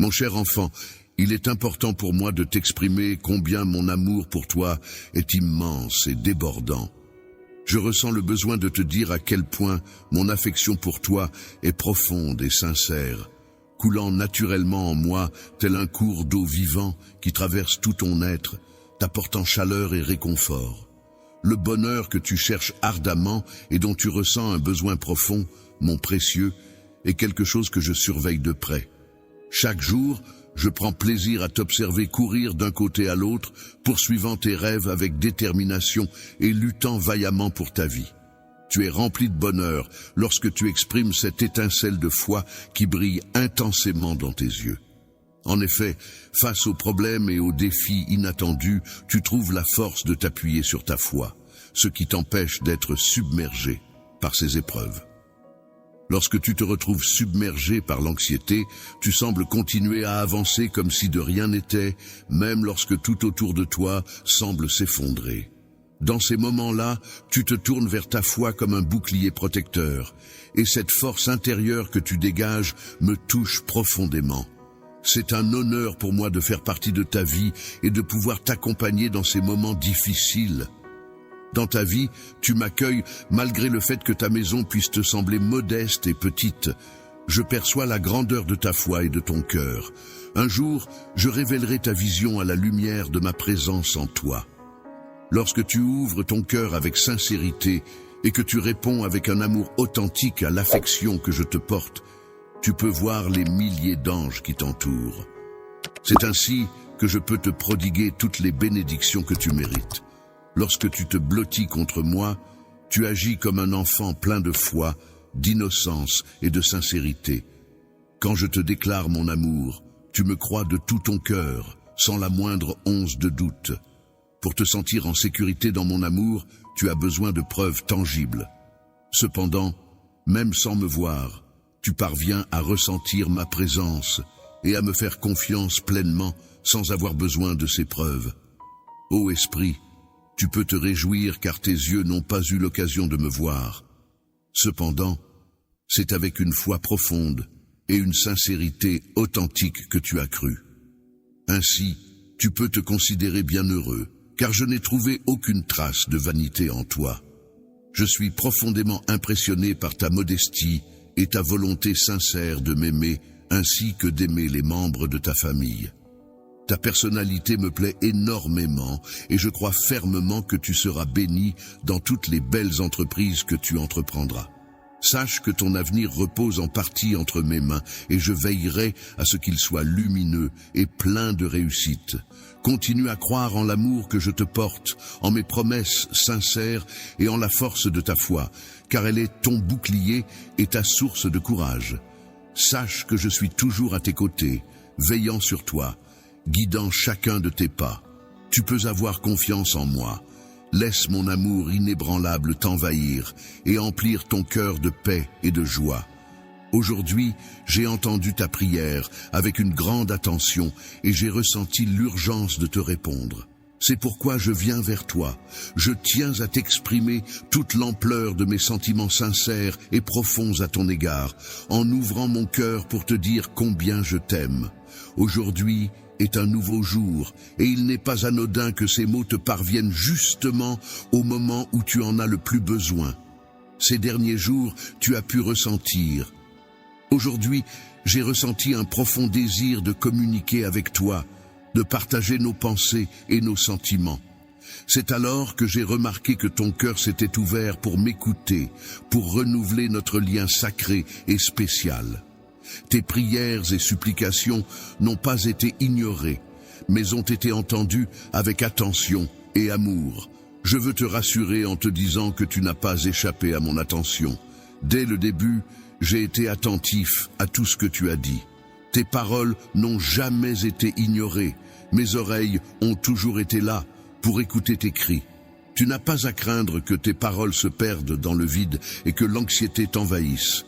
Mon cher enfant, il est important pour moi de t'exprimer combien mon amour pour toi est immense et débordant. Je ressens le besoin de te dire à quel point mon affection pour toi est profonde et sincère, coulant naturellement en moi tel un cours d'eau vivant qui traverse tout ton être, t'apportant chaleur et réconfort. Le bonheur que tu cherches ardemment et dont tu ressens un besoin profond, mon précieux, est quelque chose que je surveille de près. Chaque jour, je prends plaisir à t'observer courir d'un côté à l'autre, poursuivant tes rêves avec détermination et luttant vaillamment pour ta vie. Tu es rempli de bonheur lorsque tu exprimes cette étincelle de foi qui brille intensément dans tes yeux. En effet, face aux problèmes et aux défis inattendus, tu trouves la force de t'appuyer sur ta foi, ce qui t'empêche d'être submergé par ces épreuves. Lorsque tu te retrouves submergé par l'anxiété, tu sembles continuer à avancer comme si de rien n'était, même lorsque tout autour de toi semble s'effondrer. Dans ces moments-là, tu te tournes vers ta foi comme un bouclier protecteur, et cette force intérieure que tu dégages me touche profondément. C'est un honneur pour moi de faire partie de ta vie et de pouvoir t'accompagner dans ces moments difficiles. Dans ta vie, tu m'accueilles malgré le fait que ta maison puisse te sembler modeste et petite. Je perçois la grandeur de ta foi et de ton cœur. Un jour, je révélerai ta vision à la lumière de ma présence en toi. Lorsque tu ouvres ton cœur avec sincérité et que tu réponds avec un amour authentique à l'affection que je te porte, tu peux voir les milliers d'anges qui t'entourent. C'est ainsi que je peux te prodiguer toutes les bénédictions que tu mérites. Lorsque tu te blottis contre moi, tu agis comme un enfant plein de foi, d'innocence et de sincérité. Quand je te déclare mon amour, tu me crois de tout ton cœur, sans la moindre once de doute. Pour te sentir en sécurité dans mon amour, tu as besoin de preuves tangibles. Cependant, même sans me voir, tu parviens à ressentir ma présence et à me faire confiance pleinement sans avoir besoin de ces preuves. Ô esprit, tu peux te réjouir car tes yeux n'ont pas eu l'occasion de me voir. Cependant, c'est avec une foi profonde et une sincérité authentique que tu as cru. Ainsi, tu peux te considérer bienheureux, car je n'ai trouvé aucune trace de vanité en toi. Je suis profondément impressionné par ta modestie et ta volonté sincère de m'aimer, ainsi que d'aimer les membres de ta famille. Ta personnalité me plaît énormément et je crois fermement que tu seras béni dans toutes les belles entreprises que tu entreprendras. Sache que ton avenir repose en partie entre mes mains et je veillerai à ce qu'il soit lumineux et plein de réussite. Continue à croire en l'amour que je te porte, en mes promesses sincères et en la force de ta foi, car elle est ton bouclier et ta source de courage. Sache que je suis toujours à tes côtés, veillant sur toi, guidant chacun de tes pas. Tu peux avoir confiance en moi. Laisse mon amour inébranlable t'envahir et emplir ton cœur de paix et de joie. Aujourd'hui, j'ai entendu ta prière avec une grande attention et j'ai ressenti l'urgence de te répondre. C'est pourquoi je viens vers toi. Je tiens à t'exprimer toute l'ampleur de mes sentiments sincères et profonds à ton égard, en ouvrant mon cœur pour te dire combien je t'aime. Aujourd'hui est un nouveau jour, et il n'est pas anodin que ces mots te parviennent justement au moment où tu en as le plus besoin. Ces derniers jours, tu as pu ressentir. Aujourd'hui, j'ai ressenti un profond désir de communiquer avec toi, de partager nos pensées et nos sentiments. C'est alors que j'ai remarqué que ton cœur s'était ouvert pour m'écouter, pour renouveler notre lien sacré et spécial. Tes prières et supplications n'ont pas été ignorées, mais ont été entendues avec attention et amour. Je veux te rassurer en te disant que tu n'as pas échappé à mon attention. Dès le début, j'ai été attentif à tout ce que tu as dit. Tes paroles n'ont jamais été ignorées. Mes oreilles ont toujours été là pour écouter tes cris. Tu n'as pas à craindre que tes paroles se perdent dans le vide et que l'anxiété t'envahisse.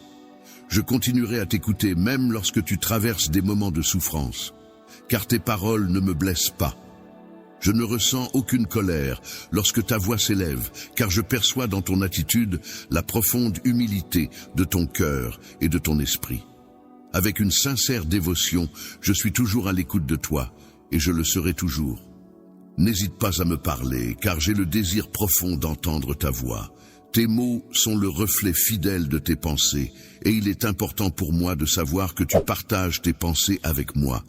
Je continuerai à t'écouter même lorsque tu traverses des moments de souffrance, car tes paroles ne me blessent pas. Je ne ressens aucune colère lorsque ta voix s'élève, car je perçois dans ton attitude la profonde humilité de ton cœur et de ton esprit. Avec une sincère dévotion, je suis toujours à l'écoute de toi, et je le serai toujours. N'hésite pas à me parler, car j'ai le désir profond d'entendre ta voix. Tes mots sont le reflet fidèle de tes pensées, et il est important pour moi de savoir que tu partages tes pensées avec moi.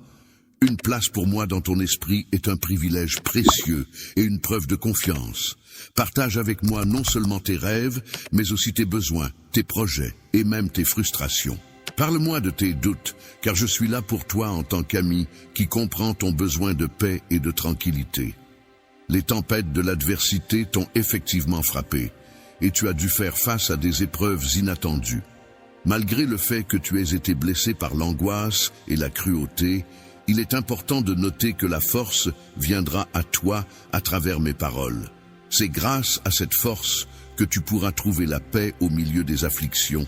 Une place pour moi dans ton esprit est un privilège précieux et une preuve de confiance. Partage avec moi non seulement tes rêves, mais aussi tes besoins, tes projets et même tes frustrations. Parle-moi de tes doutes, car je suis là pour toi en tant qu'ami qui comprend ton besoin de paix et de tranquillité. Les tempêtes de l'adversité t'ont effectivement frappé, et tu as dû faire face à des épreuves inattendues. Malgré le fait que tu aies été blessé par l'angoisse et la cruauté, il est important de noter que la force viendra à toi à travers mes paroles. C'est grâce à cette force que tu pourras trouver la paix au milieu des afflictions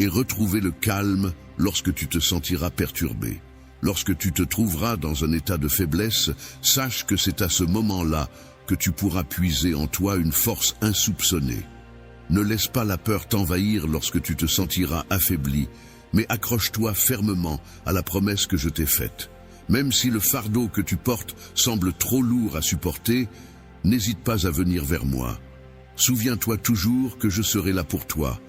et retrouver le calme lorsque tu te sentiras perturbé. Lorsque tu te trouveras dans un état de faiblesse, sache que c'est à ce moment-là que tu pourras puiser en toi une force insoupçonnée. Ne laisse pas la peur t'envahir lorsque tu te sentiras affaibli, mais accroche-toi fermement à la promesse que je t'ai faite. Même si le fardeau que tu portes semble trop lourd à supporter, n'hésite pas à venir vers moi. Souviens-toi toujours que je serai là pour toi,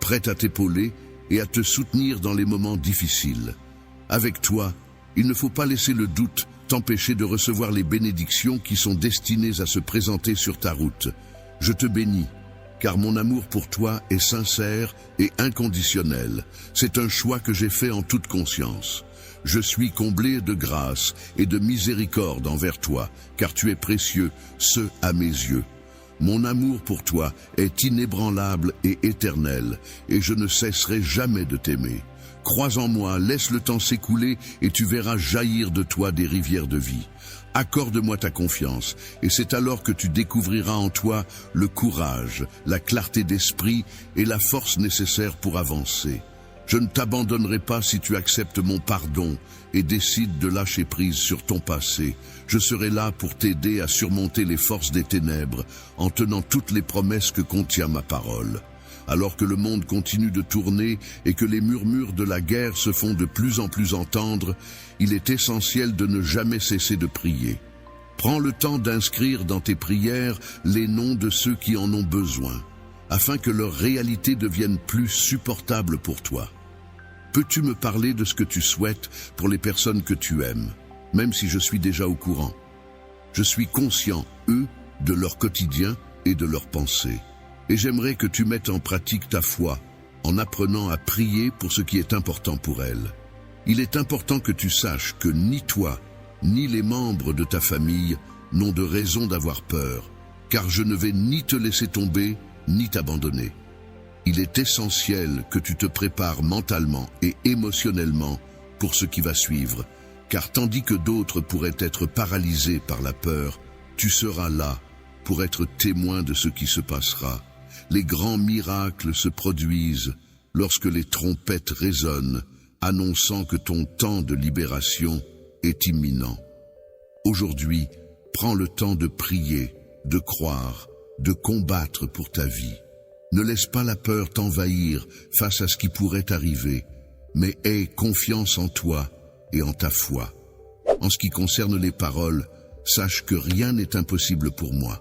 prêt à t'épauler et à te soutenir dans les moments difficiles. Avec toi, il ne faut pas laisser le doute t'empêcher de recevoir les bénédictions qui sont destinées à se présenter sur ta route. Je te bénis, car mon amour pour toi est sincère et inconditionnel. C'est un choix que j'ai fait en toute conscience. Je suis comblé de grâce et de miséricorde envers toi, car tu es précieux, ce à mes yeux. Mon amour pour toi est inébranlable et éternel, et je ne cesserai jamais de t'aimer. Crois en moi, laisse le temps s'écouler, et tu verras jaillir de toi des rivières de vie. Accorde-moi ta confiance, et c'est alors que tu découvriras en toi le courage, la clarté d'esprit et la force nécessaire pour avancer. Je ne t'abandonnerai pas si tu acceptes mon pardon et décides de lâcher prise sur ton passé. Je serai là pour t'aider à surmonter les forces des ténèbres en tenant toutes les promesses que contient ma parole. Alors que le monde continue de tourner et que les murmures de la guerre se font de plus en plus entendre, il est essentiel de ne jamais cesser de prier. Prends le temps d'inscrire dans tes prières les noms de ceux qui en ont besoin, afin que leur réalité devienne plus supportable pour toi. Peux-tu me parler de ce que tu souhaites pour les personnes que tu aimes, même si je suis déjà au courant? Je suis conscient, eux, de leur quotidien et de leurs pensées. Et j'aimerais que tu mettes en pratique ta foi, en apprenant à prier pour ce qui est important pour elles. Il est important que tu saches que ni toi, ni les membres de ta famille n'ont de raison d'avoir peur, car je ne vais ni te laisser tomber, ni t'abandonner. Il est essentiel que tu te prépares mentalement et émotionnellement pour ce qui va suivre, car tandis que d'autres pourraient être paralysés par la peur, tu seras là pour être témoin de ce qui se passera. Les grands miracles se produisent lorsque les trompettes résonnent, annonçant que ton temps de libération est imminent. Aujourd'hui, prends le temps de prier, de croire, de combattre pour ta vie. Ne laisse pas la peur t'envahir face à ce qui pourrait arriver, mais aie confiance en toi et en ta foi. En ce qui concerne les paroles, sache que rien n'est impossible pour moi.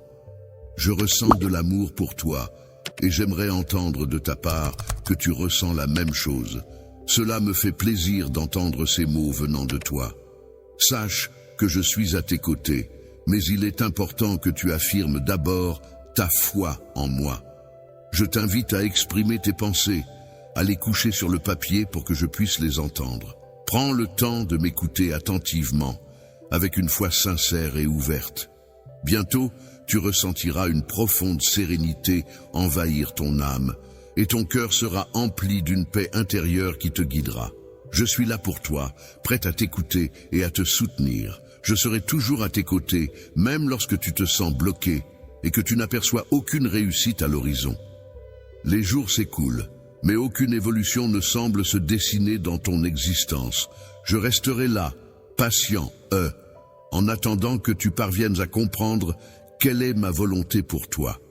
Je ressens de l'amour pour toi, et j'aimerais entendre de ta part que tu ressens la même chose. Cela me fait plaisir d'entendre ces mots venant de toi. Sache que je suis à tes côtés, mais il est important que tu affirmes d'abord ta foi en moi. Je t'invite à exprimer tes pensées, à les coucher sur le papier pour que je puisse les entendre. Prends le temps de m'écouter attentivement, avec une foi sincère et ouverte. Bientôt, tu ressentiras une profonde sérénité envahir ton âme, et ton cœur sera empli d'une paix intérieure qui te guidera. Je suis là pour toi, prêt à t'écouter et à te soutenir. Je serai toujours à tes côtés, même lorsque tu te sens bloqué et que tu n'aperçois aucune réussite à l'horizon. Les jours s'écoulent, mais aucune évolution ne semble se dessiner dans ton existence. Je resterai là, patient, en attendant que tu parviennes à comprendre quelle est ma volonté pour toi.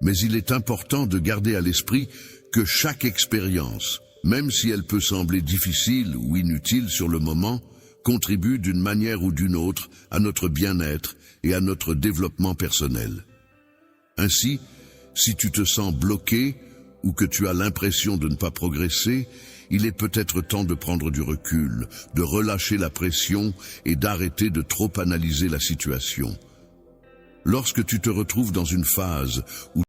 Mais il est important de garder à l'esprit que chaque expérience, même si elle peut sembler difficile ou inutile sur le moment, contribue d'une manière ou d'une autre à notre bien-être et à notre développement personnel. Ainsi, si tu te sens bloqué ou que tu as l'impression de ne pas progresser, il est peut-être temps de prendre du recul, de relâcher la pression et d'arrêter de trop analyser la situation. Lorsque tu te retrouves dans une phase où